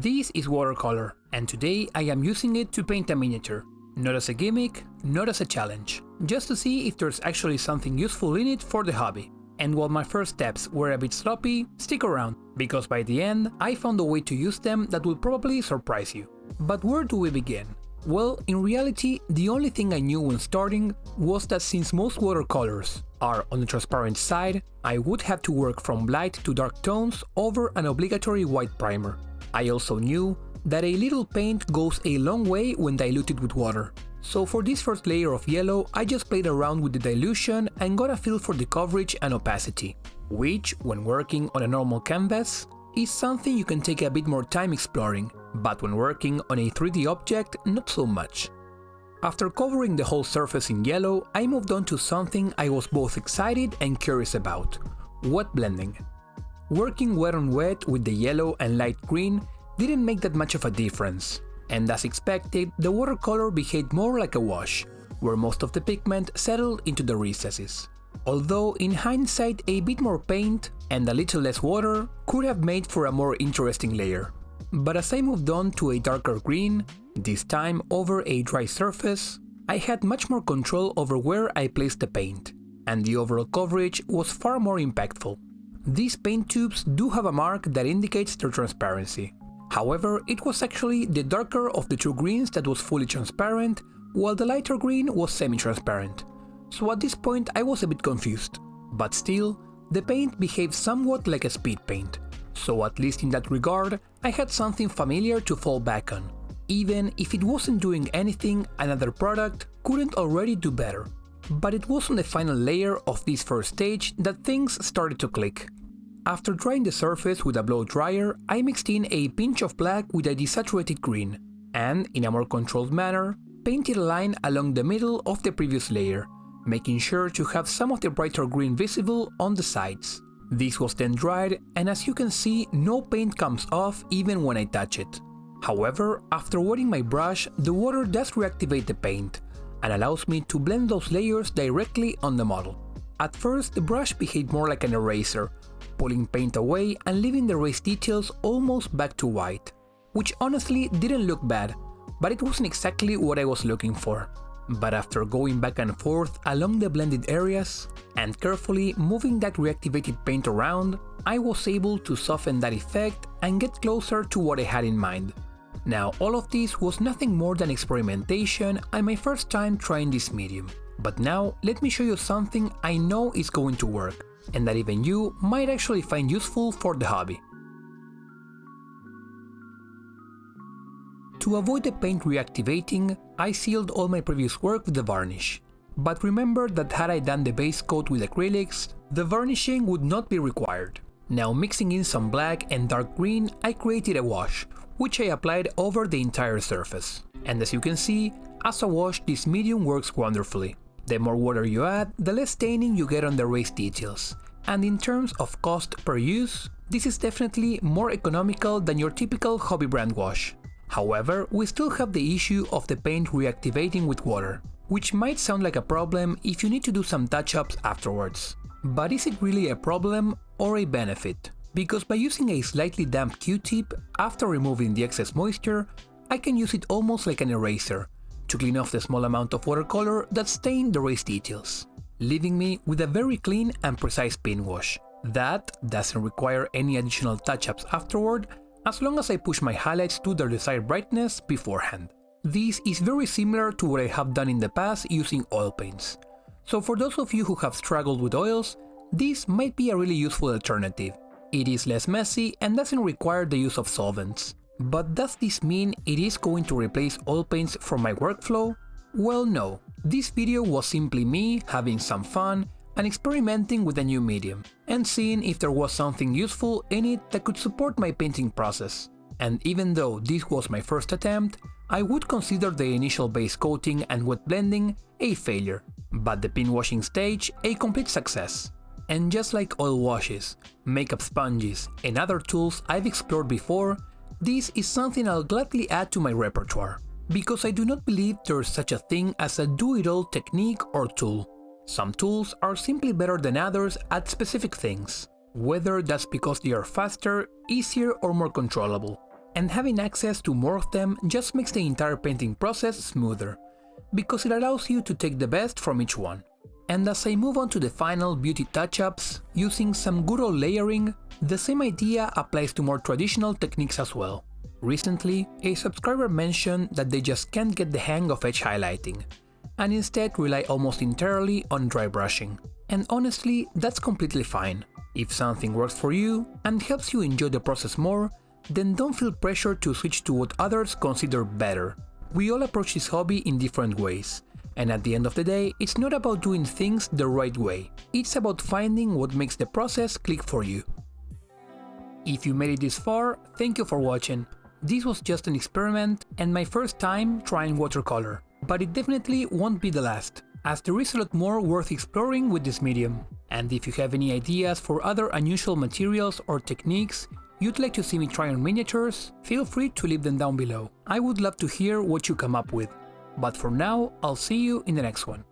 This is watercolor, and today I am using it to paint a miniature. Not as a gimmick, not as a challenge, just to see if there's actually something useful in it for the hobby. And while my first steps were a bit sloppy, stick around, because by the end I found a way to use them that will probably surprise you. But where do we begin? Well, in reality, the only thing I knew when starting was that since most watercolors are on the transparent side, I would have to work from light to dark tones over an obligatory white primer. I also knew that a little paint goes a long way when diluted with water. So for this first layer of yellow, I just played around with the dilution and got a feel for the coverage and opacity, which, when working on a normal canvas, is something you can take a bit more time exploring, but when working on a 3D object, not so much. After covering the whole surface in yellow, I moved on to something I was both excited and curious about: wet blending. Working wet on wet with the yellow and light green didn't make that much of a difference, and as expected, the watercolor behaved more like a wash, where most of the pigment settled into the recesses. Although in hindsight a bit more paint and a little less water could have made for a more interesting layer. But as I moved on to a darker green, this time over a dry surface, I had much more control over where I placed the paint, and the overall coverage was far more impactful. These paint tubes do have a mark that indicates their transparency. However, it was actually the darker of the two greens that was fully transparent, while the lighter green was semi-transparent. So at this point I was a bit confused. But still, the paint behaved somewhat like a speed paint, so at least in that regard, I had something familiar to fall back on. Even if it wasn't doing anything another product couldn't already do better. But it was on the final layer of this first stage that things started to click. After drying the surface with a blow dryer, I mixed in a pinch of black with a desaturated green, and, in a more controlled manner, painted a line along the middle of the previous layer, making sure to have some of the brighter green visible on the sides. This was then dried, and as you can see, no paint comes off even when I touch it. However, after wetting my brush, the water does reactivate the paint, and allows me to blend those layers directly on the model. At first, the brush behaved more like an eraser, pulling paint away and leaving the raised details almost back to white, which honestly didn't look bad, but it wasn't exactly what I was looking for. But after going back and forth along the blended areas, and carefully moving that reactivated paint around, I was able to soften that effect and get closer to what I had in mind. Now, all of this was nothing more than experimentation and my first time trying this medium. But now, let me show you something I know is going to work, and that even you might actually find useful for the hobby. To avoid the paint reactivating, I sealed all my previous work with the varnish. But remember that had I done the base coat with acrylics, the varnishing would not be required. Now, mixing in some black and dark green, I created a wash, which I applied over the entire surface. And as you can see, as a wash this medium works wonderfully. The more water you add, the less staining you get on the raised details. And in terms of cost per use, this is definitely more economical than your typical hobby brand wash. However, we still have the issue of the paint reactivating with water, which might sound like a problem if you need to do some touch-ups afterwards. But is it really a problem or a benefit? Because by using a slightly damp Q-tip after removing the excess moisture, I can use it almost like an eraser to clean off the small amount of watercolor that stained the raised details, leaving me with a very clean and precise paint wash. That doesn't require any additional touch-ups afterward, as long as I push my highlights to their desired brightness beforehand. This is very similar to what I have done in the past using oil paints. So for those of you who have struggled with oils, this might be a really useful alternative. It is less messy and doesn't require the use of solvents. But does this mean it is going to replace oil paints from my workflow? Well, no. This video was simply me having some fun and experimenting with a new medium, and seeing if there was something useful in it that could support my painting process. And even though this was my first attempt, I would consider the initial base coating and wet blending a failure, but the pin washing stage a complete success. And just like oil washes, makeup sponges, and other tools I've explored before, this is something I'll gladly add to my repertoire, because I do not believe there is such a thing as a do-it-all technique or tool. Some tools are simply better than others at specific things, whether that's because they are faster, easier, or more controllable. and having access to more of them just makes the entire painting process smoother, because it allows you to take the best from each one. And as I move on to the final beauty touch-ups, using some good old layering, the same idea applies to more traditional techniques as well. Recently, a subscriber mentioned that they just can't get the hang of edge highlighting, and instead rely almost entirely on dry brushing. And honestly, that's completely fine. If something works for you and helps you enjoy the process more, then don't feel pressure to switch to what others consider better. We all approach this hobby in different ways, and at the end of the day, it's not about doing things the right way. It's about finding what makes the process click for you. If you made it this far, thank you for watching. This was just an experiment and my first time trying watercolor, but it definitely won't be the last, as there is a lot more worth exploring with this medium. And if you have any ideas for other unusual materials or techniques you'd like to see me try on miniatures, feel free to leave them down below. I would love to hear what you come up with. But for now, I'll see you in the next one.